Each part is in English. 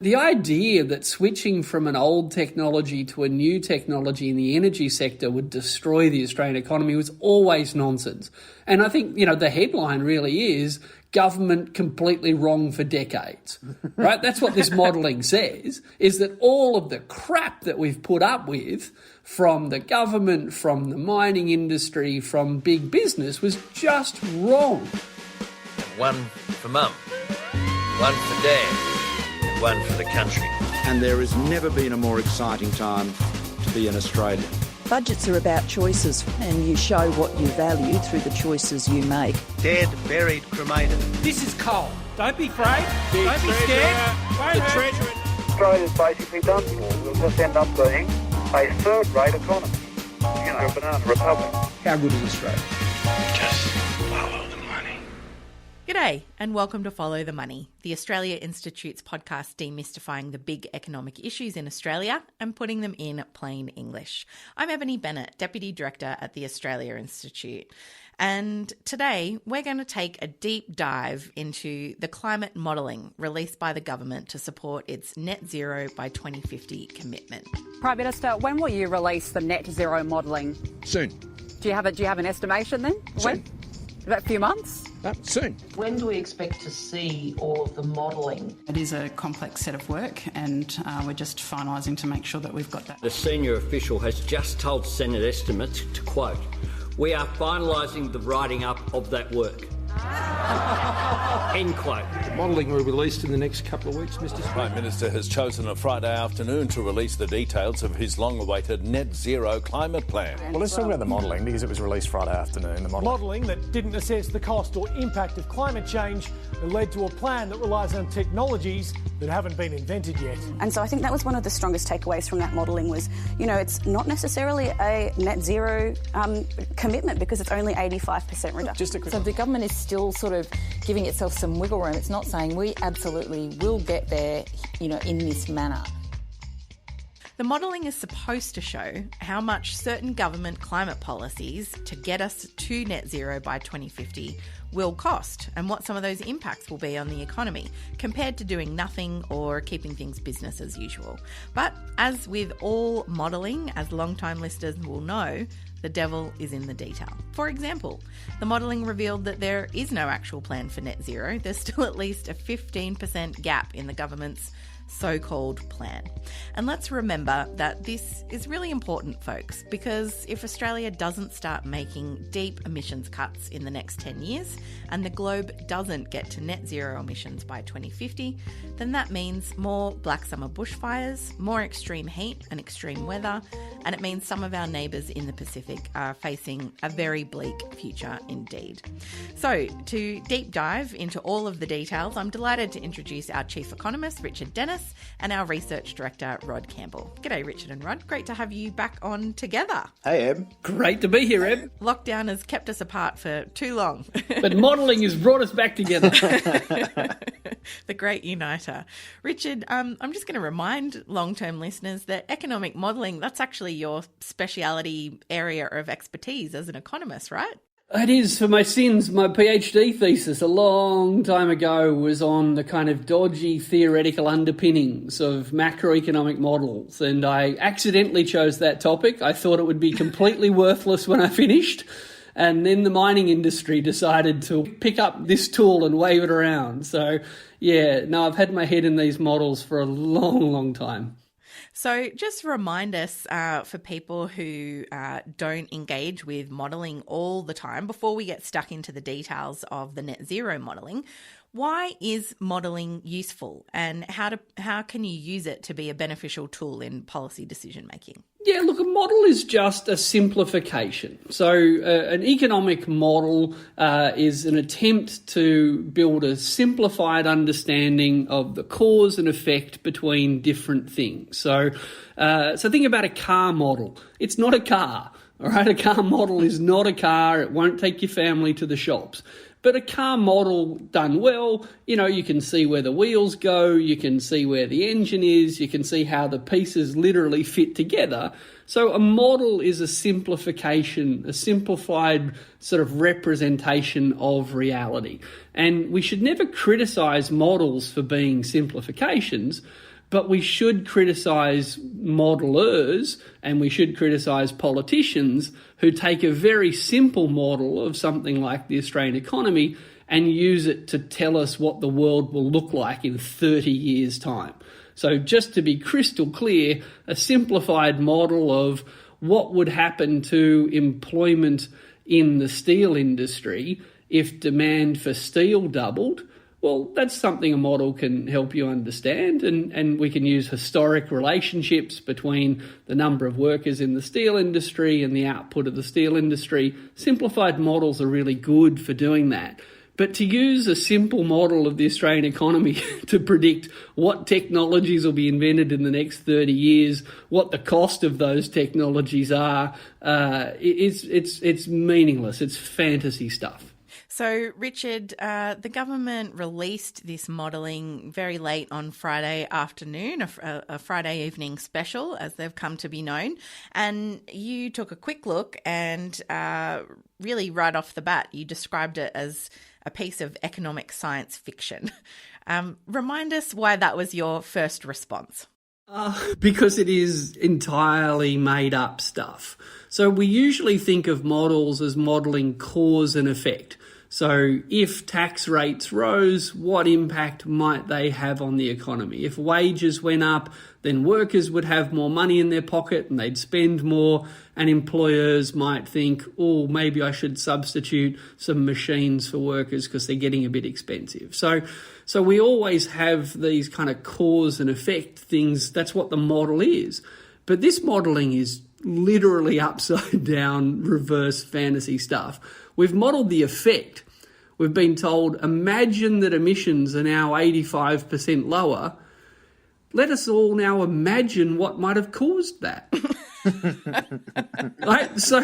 The idea that switching from an old technology to a new technology in the energy sector would destroy the Australian economy was always nonsense. And I think, the headline really is government completely wrong for decades, right? That's what this modelling says, is that all of the crap that we've put up with from the government, from the mining industry, from big business was just wrong. One for Mum, one for Dad. One for the country. And there has never been a more exciting time to be in Australia. Budgets are about choices, and you show what you value through the choices you make. Dead, buried, cremated. This is coal. Don't be afraid. Don't be scared. Australia's basically done for. We'll just end up being a third-rate economy. A banana republic. How good is Australia? Just follow the money. G'day and welcome to Follow the Money, the Australia Institute's podcast demystifying the big economic issues in Australia and putting them in plain English. I'm Ebony Bennett, Deputy Director at the Australia Institute. And today we're going to take a deep dive into the climate modelling released by the government to support its net zero by 2050 commitment. Prime Minister, when will you release the net zero modelling? Soon. Do you have an estimation then? Soon. When? About a few months? Soon. When do we expect to see all of the modelling? It is a complex set of work and we're just finalising to make sure that we've got that. The senior official has just told Senate estimates, to quote, "We are finalising the writing up of that work." End quote. The modelling will be released in the next couple of weeks, Mr. Speaker. The Prime Minister has chosen a Friday afternoon to release the details of his long-awaited net zero climate plan. Well, let's talk about the modelling because it was released Friday afternoon. The modelling that didn't assess the cost or impact of climate change and led to a plan that relies on technologies that haven't been invented yet. And so I think that was one of the strongest takeaways from that modelling was, it's not necessarily a net zero commitment because it's only 85% reduction. So the government is still sort of giving itself some wiggle room. It's not saying we absolutely will get there, in this manner. The modelling is supposed to show how much certain government climate policies to get us to net zero by 2050 will cost and what some of those impacts will be on the economy compared to doing nothing or keeping things business as usual. But as with all modelling, as long-time listeners will know, the devil is in the detail. For example, the modelling revealed that there is no actual plan for net zero. There's still at least a 15% gap in the government's so-called plan. And let's remember that this is really important, folks, because if Australia doesn't start making deep emissions cuts in the next 10 years and the globe doesn't get to net zero emissions by 2050, then that means more black summer bushfires, more extreme heat and extreme weather, and it means some of our neighbours in the Pacific are facing a very bleak future indeed. So, to deep dive into all of the details, I'm delighted to introduce our Chief Economist, Richard Dennis, and our Research Director, Rod Campbell. G'day, Richard and Rod. Great to have you back on together. Hey, Eb. Great to be here, Eb. Lockdown has kept us apart for too long. But modelling has brought us back together. The great uniter. Richard, I'm just going to remind long-term listeners that economic modelling, that's actually your speciality area of expertise as an economist, right? It is. For my sins, my PhD thesis a long time ago was on the kind of dodgy theoretical underpinnings of macroeconomic models, and I accidentally chose that topic. I thought it would be completely worthless when I finished, and then the mining industry decided to pick up this tool and wave it around. So, I've had my head in these models for a long, long time. So just remind us for people who don't engage with modelling all the time, before we get stuck into the details of the net zero modelling, why is modelling useful and how can you use it to be a beneficial tool in policy decision making? Yeah, look, a model is just a simplification. So an economic model is an attempt to build a simplified understanding of the cause and effect between different things. So think about a car model. It's not a car, all right? A car model is not a car. It won't take your family to the shops. But a car model done well, you can see where the wheels go, you can see where the engine is, you can see how the pieces literally fit together. So a model is a simplification, a simplified sort of representation of reality. And we should never criticise models for being simplifications, but we should criticise modelers and we should criticise politicians who take a very simple model of something like the Australian economy and use it to tell us what the world will look like in 30 years' time. So just to be crystal clear, a simplified model of what would happen to employment in the steel industry if demand for steel doubled, well, that's something a model can help you understand, and we can use historic relationships between the number of workers in the steel industry and the output of the steel industry. Simplified models are really good for doing that. But to use a simple model of the Australian economy to predict what technologies will be invented in the next 30 years, what the cost of those technologies are, it's meaningless. It's fantasy stuff. So, Richard, the government released this modelling very late on Friday afternoon, a Friday evening special, as they've come to be known. And you took a quick look and really right off the bat, you described it as a piece of economic science fiction. Remind us why that was your first response. Because it is entirely made up stuff. So we usually think of models as modelling cause and effect. So if tax rates rose, what impact might they have on the economy? If wages went up, then workers would have more money in their pocket and they'd spend more, and employers might think, oh, maybe I should substitute some machines for workers because they're getting a bit expensive. So we always have these kind of cause and effect things. That's what the model is. But this modelling is literally upside down, reverse fantasy stuff. We've modelled the effect. We've been told, imagine that emissions are now 85% lower. Let us all now imagine what might have caused that. Right? So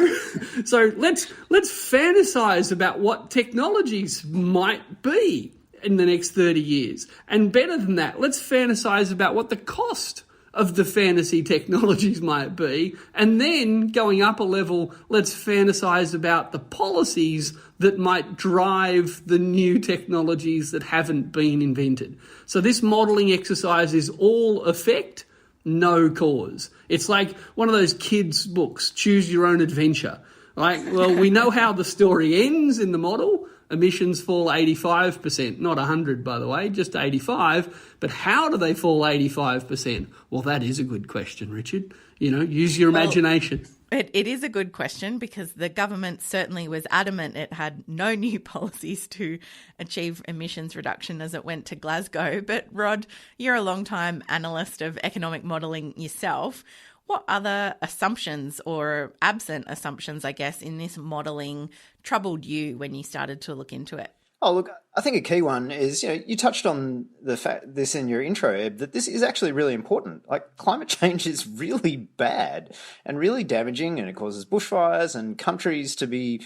let's fantasize about what technologies might be in the next 30 years. And better than that, let's fantasize about what the cost of the fantasy technologies might be. And then going up a level, let's fantasize about the policies that might drive the new technologies that haven't been invented. So this modelling exercise is all effect, no cause. It's like one of those kids' books, Choose Your Own Adventure. Right? Well, we know how the story ends in the model. Emissions fall 85%, not 100, by the way, just 85. But how do they fall 85%? Well, that is a good question, Richard. Use your imagination. It is a good question because the government certainly was adamant it had no new policies to achieve emissions reduction as it went to Glasgow. But Rod, you're a long-time analyst of economic modelling yourself. What other assumptions or absent assumptions, I guess, in this modelling troubled you when you started to look into it? Oh, look, I think a key one is, you touched on the fact, this in your intro, Eb, that this is actually really important. Like, climate change is really bad and really damaging, and it causes bushfires and countries to be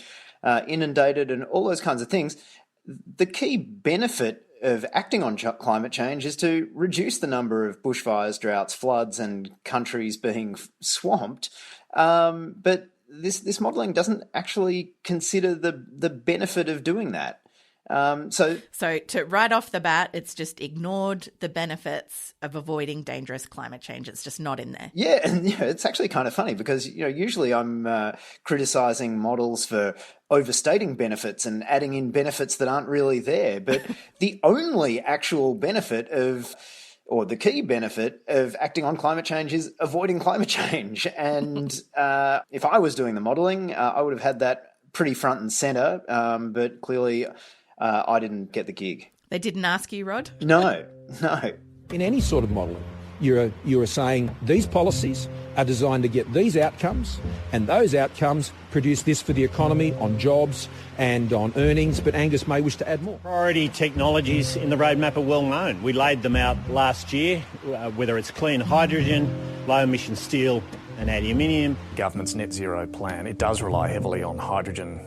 inundated and all those kinds of things. The key benefit of acting on climate change is to reduce the number of bushfires, droughts, floods, and countries being swamped. But this modelling doesn't actually consider the benefit of doing that. So to right off the bat, it's just ignored the benefits of avoiding dangerous climate change. It's just not in there. Yeah, and it's actually kind of funny because usually I'm criticising models for overstating benefits and adding in benefits that aren't really there. But the only actual benefit or the key benefit of acting on climate change is avoiding climate change. And if I was doing the modelling, I would have had that pretty front and centre. But clearly, I didn't get the gig. They didn't ask you, Rod? No. In any sort of modelling, you're saying these policies are designed to get these outcomes, and those outcomes produce this for the economy on jobs and on earnings, but Angus may wish to add more. Priority technologies in the roadmap are well known. We laid them out last year, whether it's clean hydrogen, low-emission steel and aluminium. Government's net zero plan, it does rely heavily on hydrogen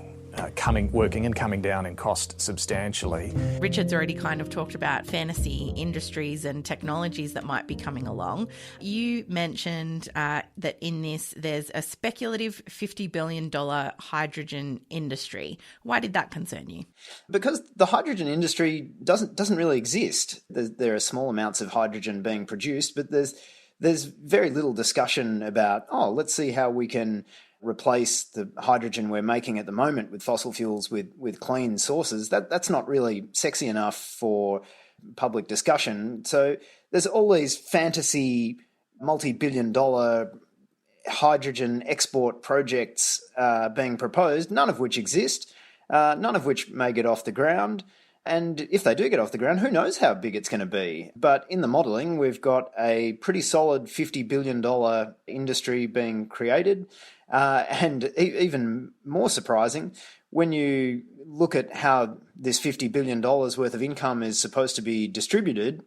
working and coming down in cost substantially. Richard's already kind of talked about fantasy industries and technologies that might be coming along. You mentioned that in this there's a speculative $50 billion hydrogen industry. Why did that concern you? Because the hydrogen industry doesn't really exist. There are small amounts of hydrogen being produced, but there's very little discussion about, let's see how we can replace the hydrogen we're making at the moment with fossil fuels with clean sources. That's not really sexy enough for public discussion. So there's all these fantasy multi-billion-dollar hydrogen export projects being proposed, none of which exist, none of which may get off the ground. And if they do get off the ground, who knows how big it's going to be. But in the modelling, we've got a pretty solid $50 billion industry being created. And even more surprising, when you look at how this $50 billion worth of income is supposed to be distributed,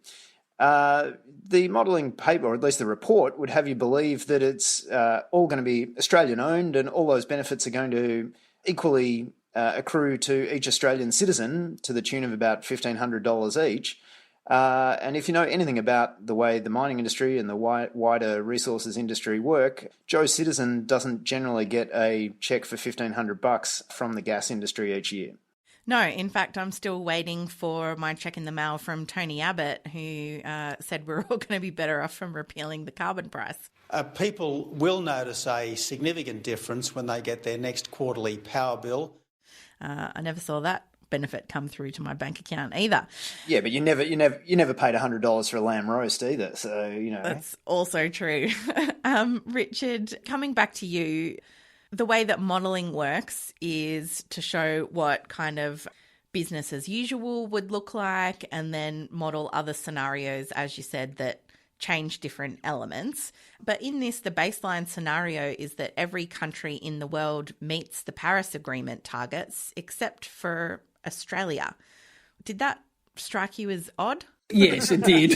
the modelling paper, or at least the report, would have you believe that it's all going to be Australian-owned and all those benefits are going to equally accrue to each Australian citizen to the tune of about $1,500 each. And if you know anything about the way the mining industry and the wider resources industry work, Joe Citizen doesn't generally get a cheque for $1,500 from the gas industry each year. No, in fact, I'm still waiting for my cheque in the mail from Tony Abbott, who said we're all going to be better off from repealing the carbon price. People will notice a significant difference when they get their next quarterly power bill. I never saw that benefit come through to my bank account either. Yeah, but you never paid $100 for a lamb roast either, so you know. That's also true. Richard, coming back to you, the way that modelling works is to show what kind of business as usual would look like and then model other scenarios, as you said, that change different elements. But in this, the baseline scenario is that every country in the world meets the Paris Agreement targets except for Australia. Did that strike you as odd? Yes, it did.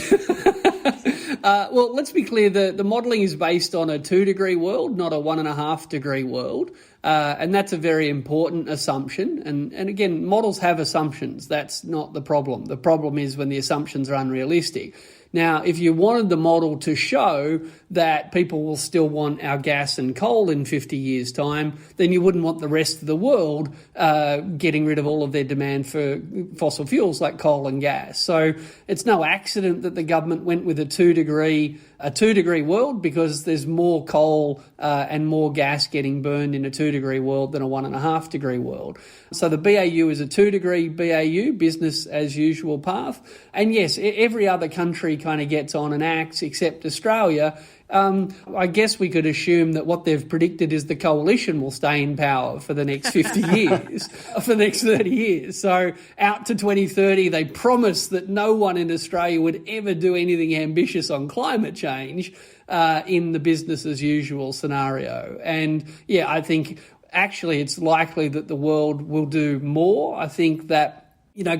Well, let's be clear, the modelling is based on a 2-degree world, not a 1.5-degree world. And that's a very important assumption. And again, models have assumptions. That's not the problem. The problem is when the assumptions are unrealistic. Now, if you wanted the model to show that people will still want our gas and coal in 50 years' time, then you wouldn't want the rest of the world getting rid of all of their demand for fossil fuels like coal and gas. So it's no accident that the government went with a 2-degree world, because there's more coal and more gas getting burned in a 2-degree world than a 1.5-degree world. So the BAU is a 2-degree BAU, business as usual path. And yes, every other country kind of gets on and acts except Australia. I guess we could assume that what they've predicted is the coalition will stay in power for the next 50 years, for the next 30 years. So out to 2030, they promised that no one in Australia would ever do anything ambitious on climate change in the business as usual scenario. And yeah, I think actually it's likely that the world will do more. I think that,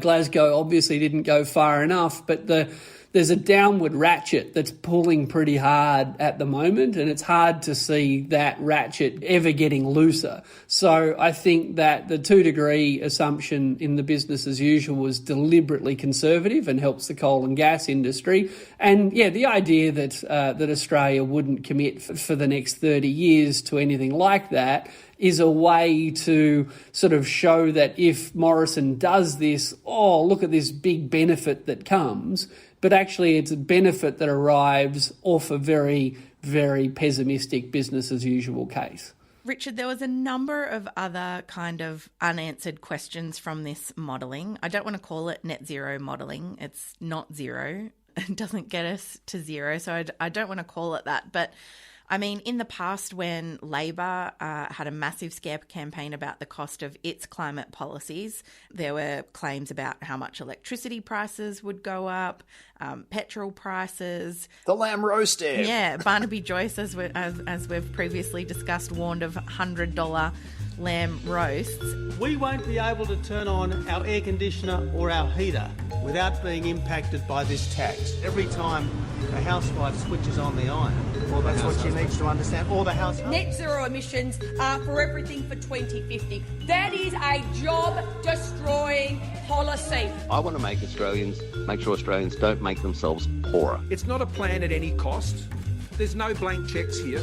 Glasgow obviously didn't go far enough, but there's a downward ratchet that's pulling pretty hard at the moment, and it's hard to see that ratchet ever getting looser. So I think that the 2-degree assumption in the business as usual was deliberately conservative and helps the coal and gas industry. And yeah, the idea that Australia wouldn't commit for the next 30 years to anything like that is a way to sort of show that if Morrison does this, look at this big benefit that comes. But actually it's a benefit that arrives off a very, very pessimistic business as usual case. Richard, there was a number of other kind of unanswered questions from this modelling. I don't want to call it net zero modelling. It's not zero. It doesn't get us to zero, so I don't want to call it that. But I mean, in the past when Labor had a massive scare campaign about the cost of its climate policies, there were claims about how much electricity prices would go up, petrol prices. The lamb roasted. Yeah, Barnaby Joyce, as we've previously discussed, warned of $100 lamb roasts. We won't be able to turn on our air conditioner or our heater without being impacted by this tax. Every time a housewife switches on the iron, well, that's what she needs to understand, or the household. Net zero emissions are for everything for 2050. That is a job-destroying policy. I want to make sure Australians don't make themselves poorer. It's not a plan at any cost. There's no blank cheques here.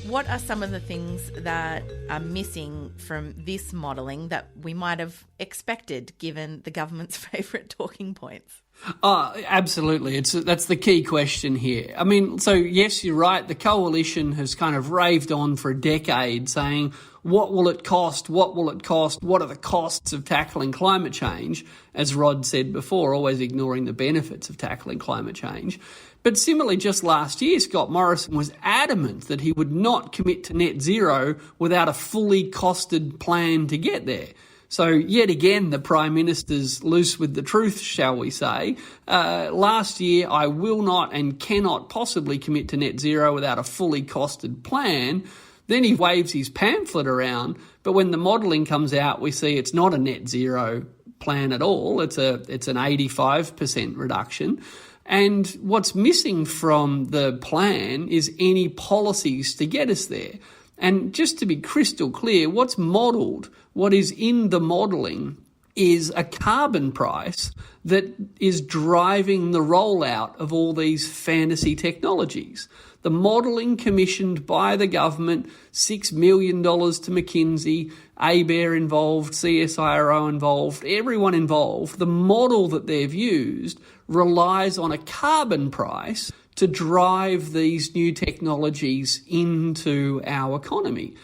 What are some of the things that are missing from this modelling that we might have expected, given the government's favourite talking points? Absolutely. That's the key question here. I mean, so yes, you're right. The coalition has kind of raved on for a decade saying, what will it cost? What will it cost? What are the costs of tackling climate change? As Rod said before, always ignoring the benefits of tackling climate change. But similarly, just last year, Scott Morrison was adamant that he would not commit to net zero without a fully costed plan to get there. So yet again, the Prime Minister's loose with the truth, shall we say. Last year, I will not and cannot possibly commit to net zero without a fully costed plan. Then he waves his pamphlet around, but when the modelling comes out, we see it's not a net zero plan at all. It's an 85% reduction. And what's missing from the plan is any policies to get us there. And just to be crystal clear, what's modelled, what is in the modelling, is a carbon price that is driving the rollout of all these fantasy technologies. The modelling commissioned by the government, $6 million to McKinsey, ABARE involved, CSIRO involved, everyone involved, the model that they've used relies on a carbon price to drive these new technologies into our economy.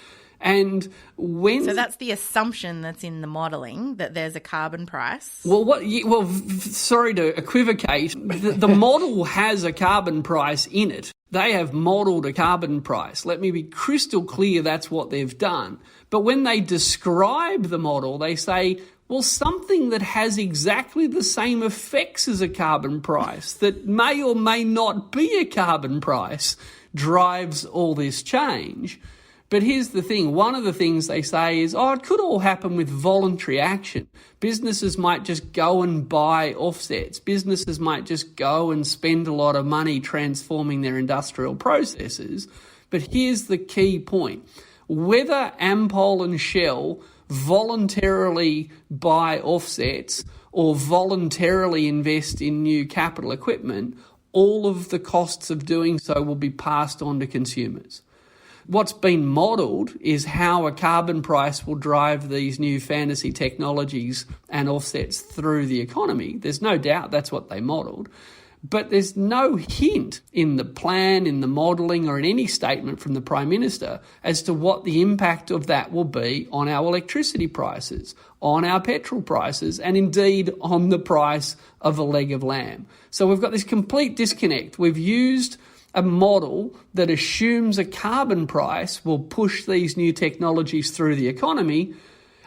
And So that's the assumption that's in the modelling, that there's a carbon price. Sorry to equivocate. The model has a carbon price in it. They have modelled a carbon price. Let me be crystal clear, that's what they've done. But when they describe the model, they say, well, something that has exactly the same effects as a carbon price, that may or may not be a carbon price, drives all this change. But here's the thing. One of the things they say is, it could all happen with voluntary action. Businesses might just go and buy offsets. Businesses might just go and spend a lot of money transforming their industrial processes. But here's the key point. Whether Ampol and Shell voluntarily buy offsets or voluntarily invest in new capital equipment, all of the costs of doing so will be passed on to consumers. What's been modelled is how a carbon price will drive these new fantasy technologies and offsets through the economy. There's no doubt that's what they modelled. But there's no hint in the plan, in the modelling, or in any statement from the Prime Minister as to what the impact of that will be on our electricity prices, on our petrol prices, and indeed on the price of a leg of lamb. So we've got this complete disconnect. We've used a model that assumes a carbon price will push these new technologies through the economy,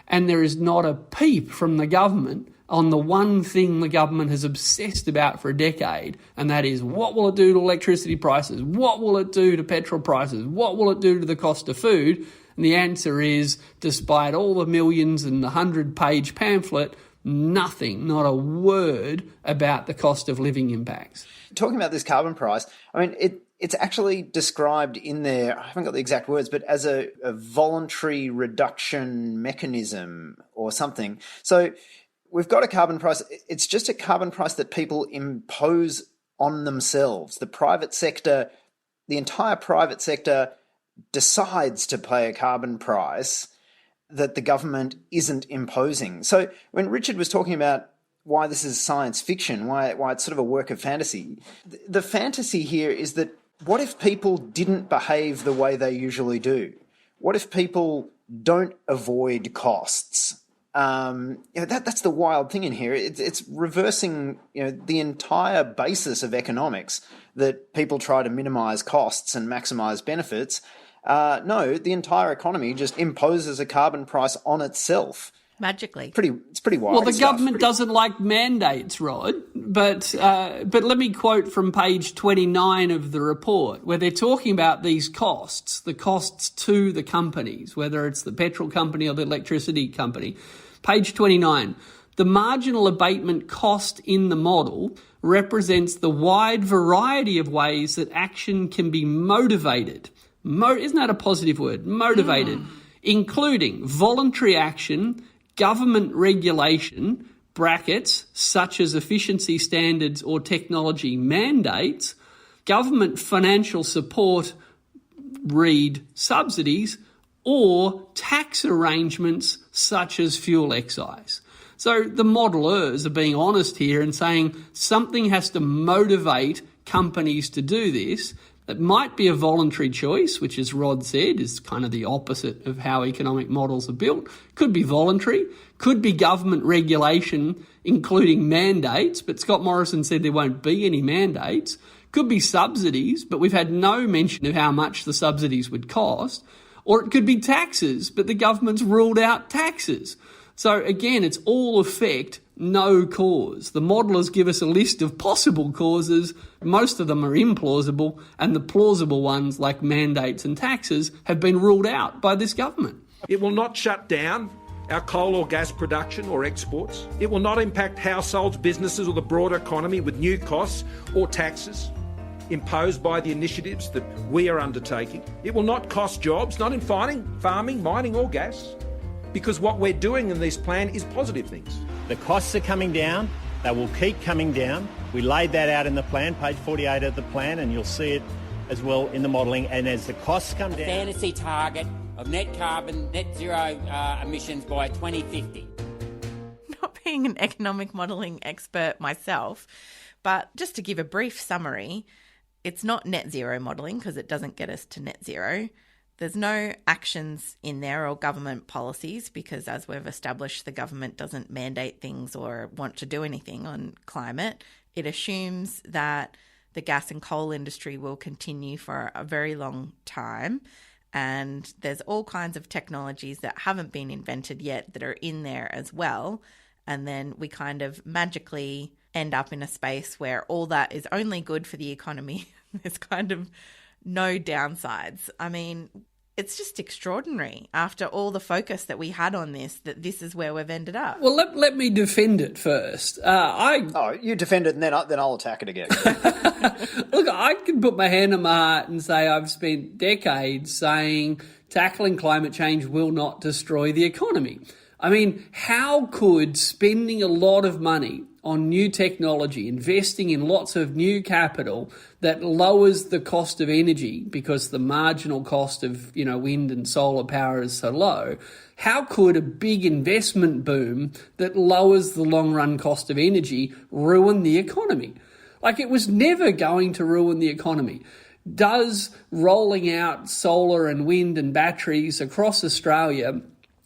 and there is not a peep from the government on the one thing the government has obsessed about for a decade, and that is, what will it do to electricity prices? What will it do to petrol prices? What will it do to the cost of food? And the answer is, despite all the millions and the 100-page pamphlet, nothing, not a word about the cost of living impacts. Talking about this carbon price, I mean, it's actually described in there, I haven't got the exact words, but as a voluntary reduction mechanism or something. So we've got a carbon price. It's just a carbon price that people impose on themselves. The private sector, the entire private sector decides to pay a carbon price that the government isn't imposing. So when Richard was talking about why this is science fiction, why it's sort of a work of fantasy, the fantasy here is that what if people didn't behave the way they usually do? What if people don't avoid costs? That's the wild thing in here. It's reversing, the entire basis of economics, that people try to minimise costs and maximise benefits. No, the entire economy just imposes a carbon price on itself. Magically. It's pretty wild. Well, the government doesn't like mandates, Rod, but let me quote from page 29 of the report, where they're talking about these costs, the costs to the companies, whether it's the petrol company or the electricity company. Page 29, the marginal abatement cost in the model represents the wide variety of ways that action can be motivated. Isn't that a positive word? Motivated, including voluntary action, government regulation, brackets, such as efficiency standards or technology mandates, government financial support, read subsidies, or tax arrangements such as fuel excise. So the modelers are being honest here and saying something has to motivate companies to do this. It might be a voluntary choice, which, as Rod said, is kind of the opposite of how economic models are built. Could be voluntary, could be government regulation, including mandates, but Scott Morrison said there won't be any mandates. Could be subsidies, but we've had no mention of how much the subsidies would cost. Or it could be taxes, but the government's ruled out taxes. So again, it's all effect, no cause. The modelers give us a list of possible causes. Most of them are implausible, and the plausible ones, like mandates and taxes, have been ruled out by this government. It will not shut down our coal or gas production or exports. It will not impact households, businesses or the broader economy with new costs or taxes imposed by the initiatives that we are undertaking. It will not cost jobs, not in farming, mining or gas, because what we're doing in this plan is positive things. The costs are coming down. They will keep coming down. We laid that out in the plan, page 48 of the plan, and you'll see it as well in the modelling. And as the costs come down... Fantasy target of net zero emissions by 2050. Not being an economic modelling expert myself, but just to give a brief summary, it's not net zero modelling because it doesn't get us to net zero. There's no actions in there or government policies because, as we've established, the government doesn't mandate things or want to do anything on climate. It assumes that the gas and coal industry will continue for a very long time, and there's all kinds of technologies that haven't been invented yet that are in there as well. And then we kind of magically end up in a space where all that is only good for the economy. There's kind of no downsides. I mean, it's just extraordinary after all the focus that we had on this, that this is where we've ended up. Well, let me defend it first. You defend it and then I'll attack it again. Look, I can put my hand on my heart and say I've spent decades saying tackling climate change will not destroy the economy. I mean, how could spending a lot of money on new technology, investing in lots of new capital that lowers the cost of energy because the marginal cost of, wind and solar power is so low, how could a big investment boom that lowers the long run cost of energy ruin the economy? Like, it was never going to ruin the economy. Does rolling out solar and wind and batteries across Australia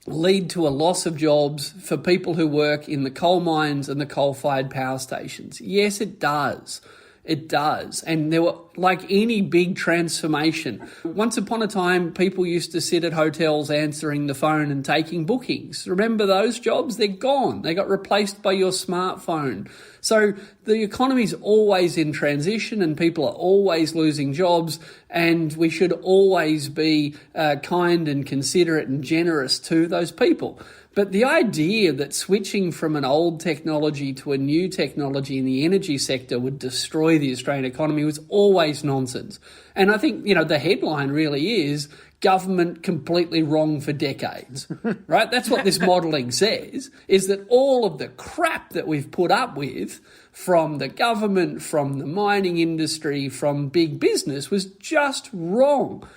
lead to a loss of jobs for people who work in the coal mines and the coal-fired power stations? Yes, it does. It does. And there were, like any big transformation, once upon a time, people used to sit at hotels answering the phone and taking bookings. Remember those jobs? They're gone. They got replaced by your smartphone. So the economy's always in transition and people are always losing jobs, and we should always be kind and considerate and generous to those people. But the idea that switching from an old technology to a new technology in the energy sector would destroy the Australian economy was always nonsense. And I think, the headline really is government completely wrong for decades, right? That's what this modelling says, is that all of the crap that we've put up with from the government, from the mining industry, from big business was just wrong.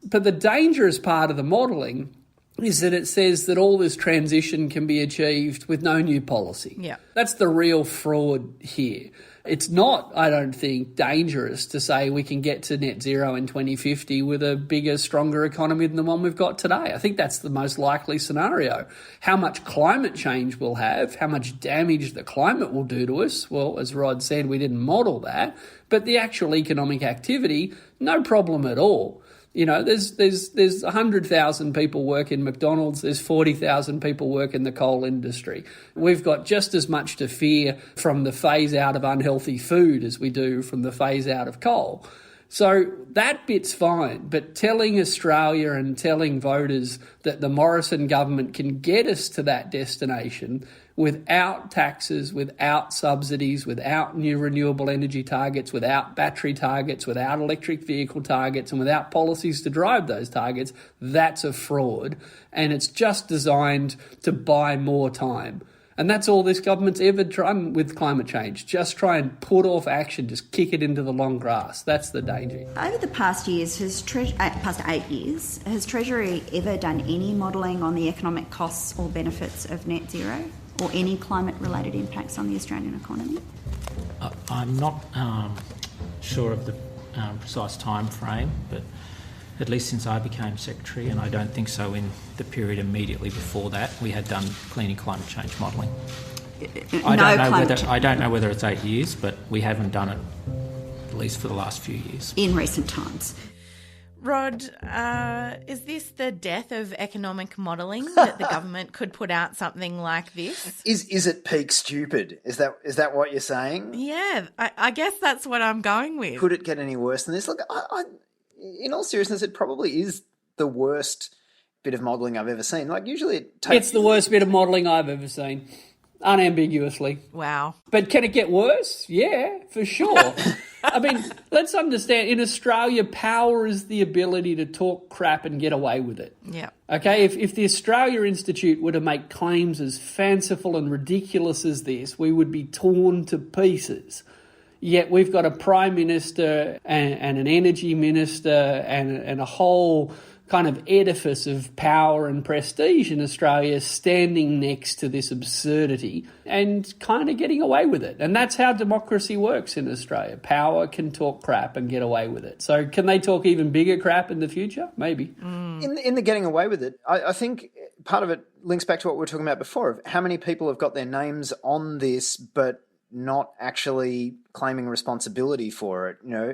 But the dangerous part of the modelling is that it says that all this transition can be achieved with no new policy. Yeah. That's the real fraud here. It's not, I don't think, dangerous to say we can get to net zero in 2050 with a bigger, stronger economy than the one we've got today. I think that's the most likely scenario. How much climate change we'll have, how much damage the climate will do to us, well, as Rod said, we didn't model that. But the actual economic activity, no problem at all. You know, there's 100,000 people work in McDonald's, there's 40,000 people work in the coal industry. We've got just as much to fear from the phase out of unhealthy food as we do from the phase out of coal. So that bit's fine, but telling Australia and telling voters that the Morrison government can get us to that destination without taxes, without subsidies, without new renewable energy targets, without battery targets, without electric vehicle targets, and without policies to drive those targets, that's a fraud. And it's just designed to buy more time. And that's all this government's ever done with climate change. Just try and put off action, just kick it into the long grass. That's the danger. Over the past years, past 8 years, has Treasury ever done any modelling on the economic costs or benefits of net zero or any climate-related impacts on the Australian economy? I'm not sure of the precise time frame, but at least since I became Secretary, and I don't think so in the period immediately before that, we had done any climate change modelling. I don't know whether it's 8 years, but we haven't done it, at least for the last few years. In recent times. Rod, is this the death of economic modelling, that the government could put out something like this? Is it peak stupid? Is that what you're saying? Yeah, I guess that's what I'm going with. Could it get any worse than this? Look, in all seriousness, it probably is the worst bit of modelling I've ever seen. Like, usually it takes... It's the worst bit of modelling I've ever seen, unambiguously. Wow. But can it get worse? Yeah, for sure. I mean, let's understand, in Australia, power is the ability to talk crap and get away with it. Yeah. Okay, if the Australia Institute were to make claims as fanciful and ridiculous as this, we would be torn to pieces. Yet we've got a Prime Minister and an Energy Minister and a whole kind of edifice of power and prestige in Australia standing next to this absurdity and kind of getting away with it. And that's how democracy works in Australia. Power can talk crap and get away with it. So can they talk even bigger crap in the future? Maybe. In the getting away with it, I think part of it links back to what we were talking about before, of how many people have got their names on this but not actually claiming responsibility for it. You know,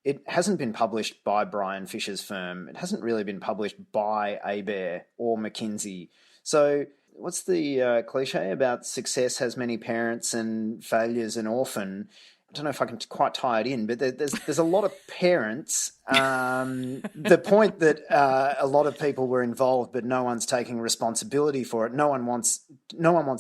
it hasn't been published by Brian Fisher's firm. It hasn't really been published by ABARE or McKinsey. So what's the cliche about success has many parents and failure's an orphan? I don't know if I can quite tie it in, but there's a lot of parents. The point that a lot of people were involved, but no one's taking responsibility for it. No one wants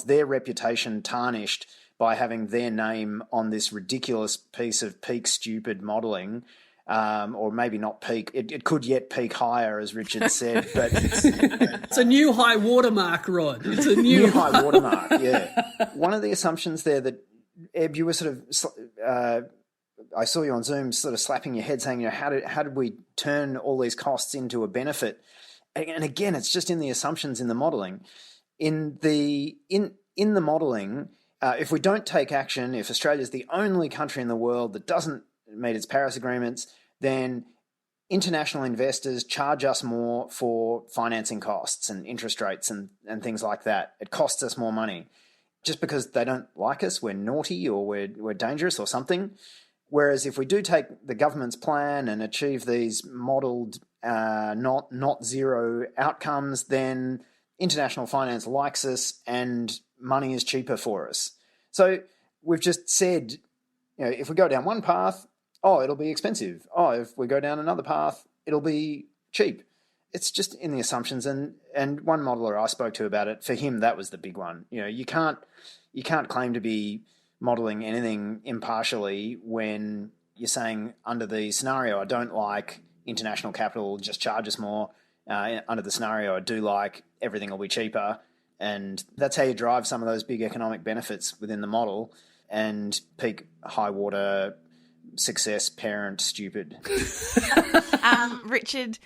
their reputation tarnished by having their name on this ridiculous piece of peak stupid modelling, or maybe not peak. It could yet peak higher, as Richard said, but it's a new high watermark, Rod. It's a new high watermark. Yeah. One of the assumptions there that Eb, you were sort of, I saw you on Zoom, sort of slapping your head, saying, you know, how did we turn all these costs into a benefit? And again, it's just in the assumptions in the modelling. In the modelling. If we don't take action, if Australia's the only country in the world that doesn't meet its Paris agreements, then international investors charge us more for financing costs and interest rates and things like that. It costs us more money just because they don't like us, we're naughty or we're dangerous or something. Whereas if we do take the government's plan and achieve these modelled not zero outcomes, then international finance likes us and money is cheaper for us. So we've just said, you know, if we go down one path, it'll be expensive. If we go down another path, it'll be cheap. It's just in the assumptions. And one modeller I spoke to about it, for him, that was the big one. You know, you can't claim to be modelling anything impartially when you're saying under the scenario I don't like, international capital just charges more. Under the scenario I do like, everything will be cheaper. And that's how you drive some of those big economic benefits within the model, and peak high water success parent stupid. Richard,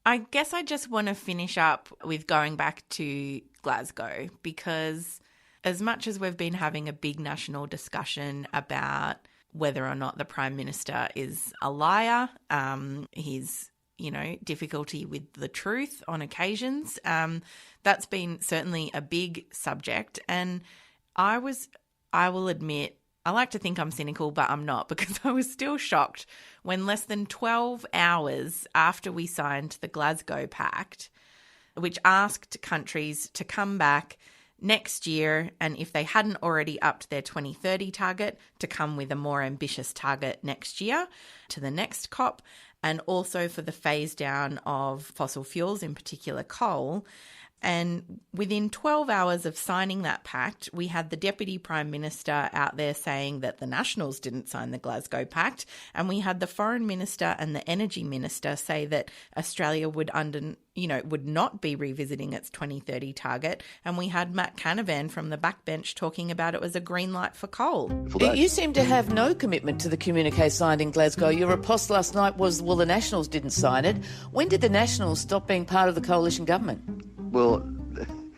I guess I just want to finish up with going back to Glasgow, because as much as we've been having a big national discussion about whether or not the Prime Minister is a liar, his difficulty with the truth on occasions, that's been certainly a big subject. And I will admit, I like to think I'm cynical, but I'm not, because I was still shocked when less than 12 hours after we signed the Glasgow Pact, which asked countries to come back next year, and if they hadn't already upped their 2030 target, to come with a more ambitious target next year to the next COP, and also for the phase down of fossil fuels, in particular coal. And within 12 hours of signing that pact, we had the Deputy Prime Minister out there saying that the Nationals didn't sign the Glasgow Pact, and we had the Foreign Minister and the Energy Minister say that Australia would not be revisiting its 2030 target, and we had Matt Canavan from the backbench talking about it was a green light for coal. You seem to have no commitment to the communique signed in Glasgow. Your riposte last night was, well, the Nationals didn't sign it. When did the Nationals stop being part of the coalition government? Well,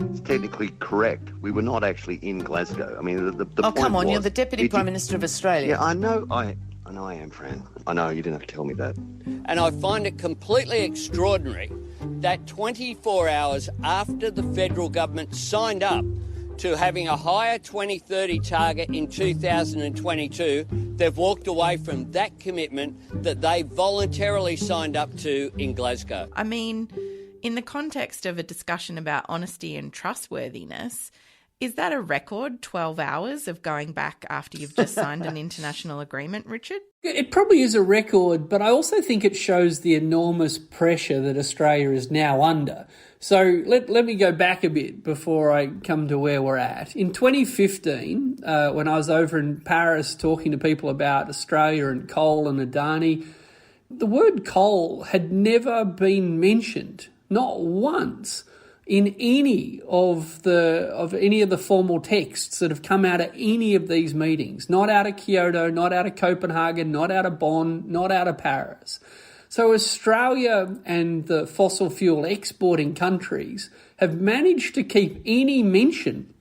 it's technically correct. We were not actually in Glasgow. I mean, the point come on, was, you're the Deputy Prime Minister of Australia. Yeah, I know I am, Fran. I know, you didn't have to tell me that. And I find it completely extraordinary that 24 hours after the federal government signed up to having a higher 2030 target in 2022, they've walked away from that commitment that they voluntarily signed up to in Glasgow. I mean, in the context of a discussion about honesty and trustworthiness, is that a record, 12 hours of going back after you've just signed an international agreement, Richard? It probably is a record, but I also think it shows the enormous pressure that Australia is now under. So let me go back a bit before I come to where we're at. In 2015, when I was over in Paris talking to people about Australia and coal and Adani, the word coal had never been mentioned. Not once in any of the formal texts that have come out of any of these meetings. Not out of Kyoto, not out of Copenhagen, not out of Bonn, not out of Paris. So Australia and the fossil fuel exporting countries have managed to keep any mention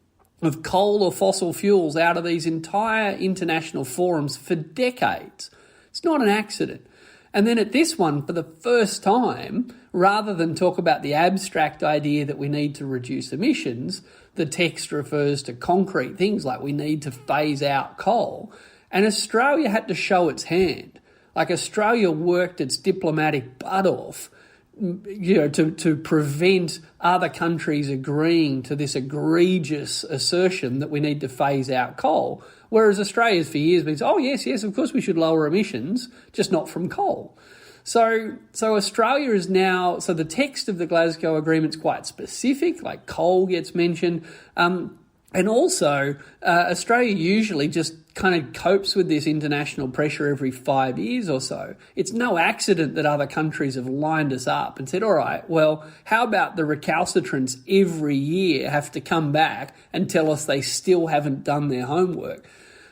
of coal or fossil fuels out of these entire international forums for decades. It's not an accident. And then at this one, for the first time, rather than talk about the abstract idea that we need to reduce emissions, the text refers to concrete things like we need to phase out coal. And Australia had to show its hand. Like Australia worked its diplomatic butt off, to prevent other countries agreeing to this egregious assertion that we need to phase out coal. Whereas Australia's for years been saying, oh, yes, of course we should lower emissions, just not from coal. So Australia is now, so the text of the Glasgow Agreement's quite specific, like coal gets mentioned. And also, Australia usually just kind of copes with this international pressure every 5 years or so. It's no accident that other countries have lined us up and said, all right, well, how about the recalcitrants every year have to come back and tell us they still haven't done their homework?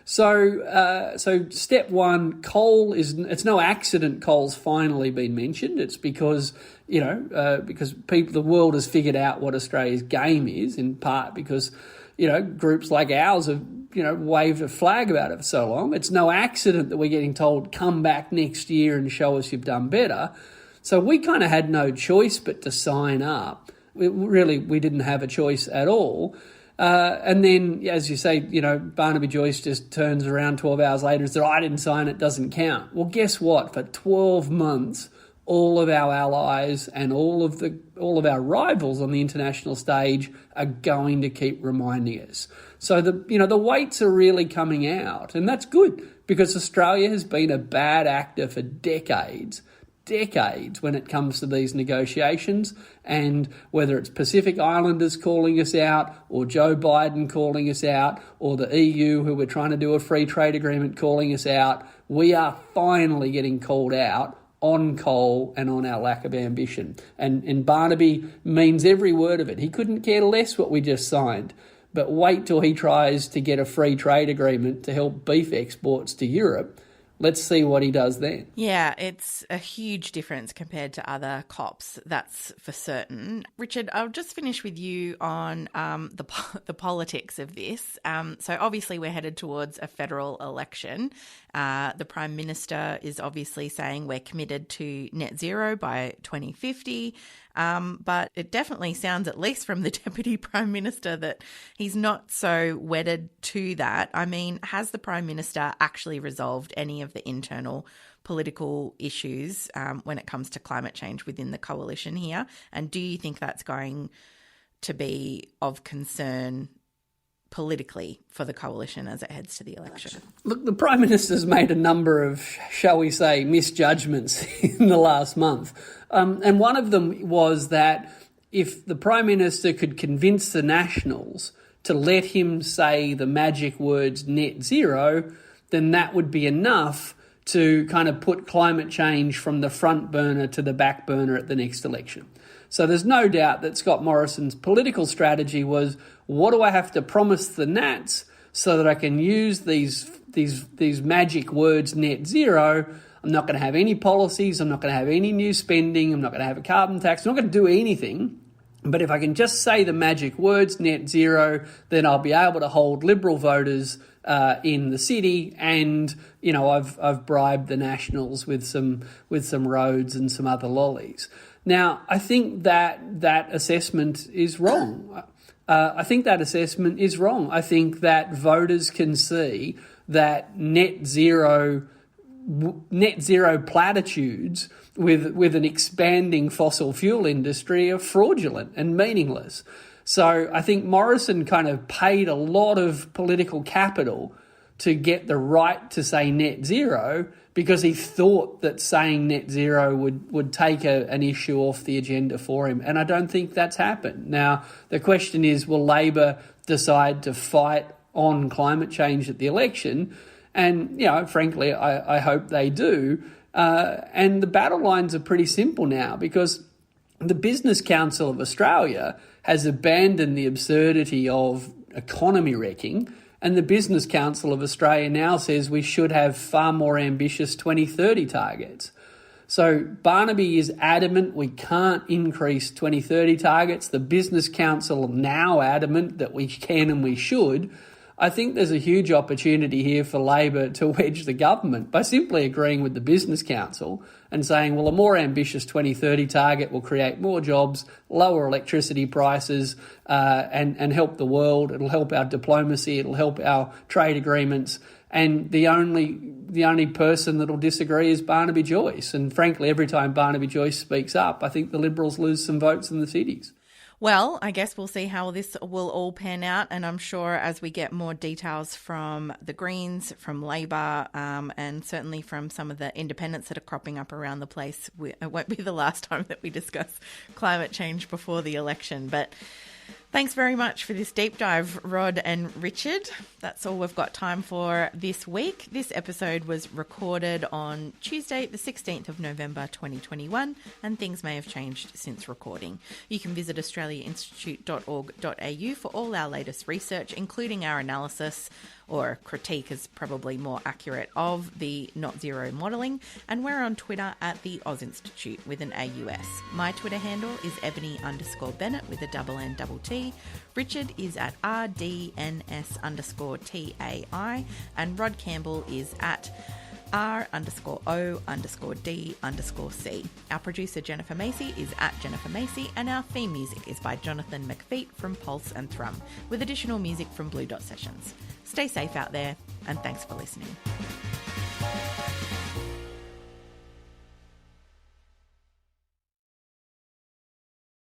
So step one, coal it's no accident coal's finally been mentioned. It's because, the world has figured out what Australia's game is, in part because, groups like ours have, waved a flag about it for so long. It's no accident that we're getting told, come back next year and show us you've done better. So we kind of had no choice but to sign up. We didn't have a choice at all. And then, as you say, Barnaby Joyce just turns around 12 hours later and says, I didn't sign it, doesn't count. Well, guess what? For 12 months, all of our allies and all of our rivals on the international stage are going to keep reminding us. So the weights are really coming out, and that's good because Australia has been a bad actor for decades when it comes to these negotiations, and whether it's Pacific Islanders calling us out or Joe Biden calling us out or the EU, who we're trying to do a free trade agreement, calling us out, we are finally getting called out on coal and on our lack of ambition. And Barnaby means every word of it. He couldn't care less what we just signed. But wait till he tries to get a free trade agreement to help beef exports to Europe. let's see what he does then. Yeah, it's a huge difference compared to other COPs, that's for certain. Richard, I'll just finish with you on the politics of this. So obviously we're headed towards a federal election. The Prime Minister is obviously saying we're committed to net zero by 2050. But it definitely sounds, at least from the Deputy Prime Minister, that he's not so wedded to that. I mean, has the Prime Minister actually resolved any of the internal political issues when it comes to climate change within the coalition here? And do you think that's going to be of concern politically for the coalition as it heads to the election? Look, the Prime Minister's made a number of, shall we say, misjudgments in the last month. And one of them was that if the Prime Minister could convince the Nationals to let him say the magic words net zero, then that would be enough to kind of put climate change from the front burner to the back burner at the next election. So there's no doubt that Scott Morrison's political strategy was, what do I have to promise the Nats so that I can use these magic words net zero? I'm not going to have any policies. I'm not going to have any new spending. I'm not going to have a carbon tax. I'm not going to do anything. But if I can just say the magic words net zero, then I'll be able to hold Liberal voters in the city, and I've bribed the Nationals with some roads and some other lollies. Now, I think that assessment is wrong. I think that voters can see that net zero platitudes with an expanding fossil fuel industry are fraudulent and meaningless. So I think Morrison kind of paid a lot of political capital to get the right to say net zero because he thought that saying net zero would take an issue off the agenda for him. And I don't think that's happened. Now, the question is, will Labor decide to fight on climate change at the election? And, frankly, I hope they do. And the battle lines are pretty simple now because the Business Council of Australia has abandoned the absurdity of economy wrecking, and the Business Council of Australia now says we should have far more ambitious 2030 targets. So Barnaby is adamant we can't increase 2030 targets. The Business Council now adamant that we can and we should. I think there's a huge opportunity here for Labor to wedge the government by simply agreeing with the Business Council and saying, well, a more ambitious 2030 target will create more jobs, lower electricity prices, and help the world. It'll help our diplomacy. It'll help our trade agreements. And the only person that'll disagree is Barnaby Joyce. And frankly, every time Barnaby Joyce speaks up, I think the Liberals lose some votes in the cities. Well, I guess we'll see how this will all pan out, and I'm sure as we get more details from the Greens, from Labor, and certainly from some of the independents that are cropping up around the place, it won't be the last time that we discuss climate change before the election. But thanks very much for this deep dive, Rod and Richard. That's all we've got time for this week. This episode was recorded on Tuesday, the 16th of November 2021, and things may have changed since recording. You can visit australiainstitute.org.au for all our latest research, including our analysis, or critique is probably more accurate, of the Not Zero modelling, and we're on Twitter at the Oz Institute with an AUS. My Twitter handle is Ebony_Bennett with a double N double T. Richard is at RDNS_TAI, and Rod Campbell is at R_O_D_C. Our producer Jennifer Macy is at Jennifer Macy, and our theme music is by Jonathan McFeet from Pulse and Thrum, with additional music from Blue Dot Sessions. Stay safe out there, and thanks for listening.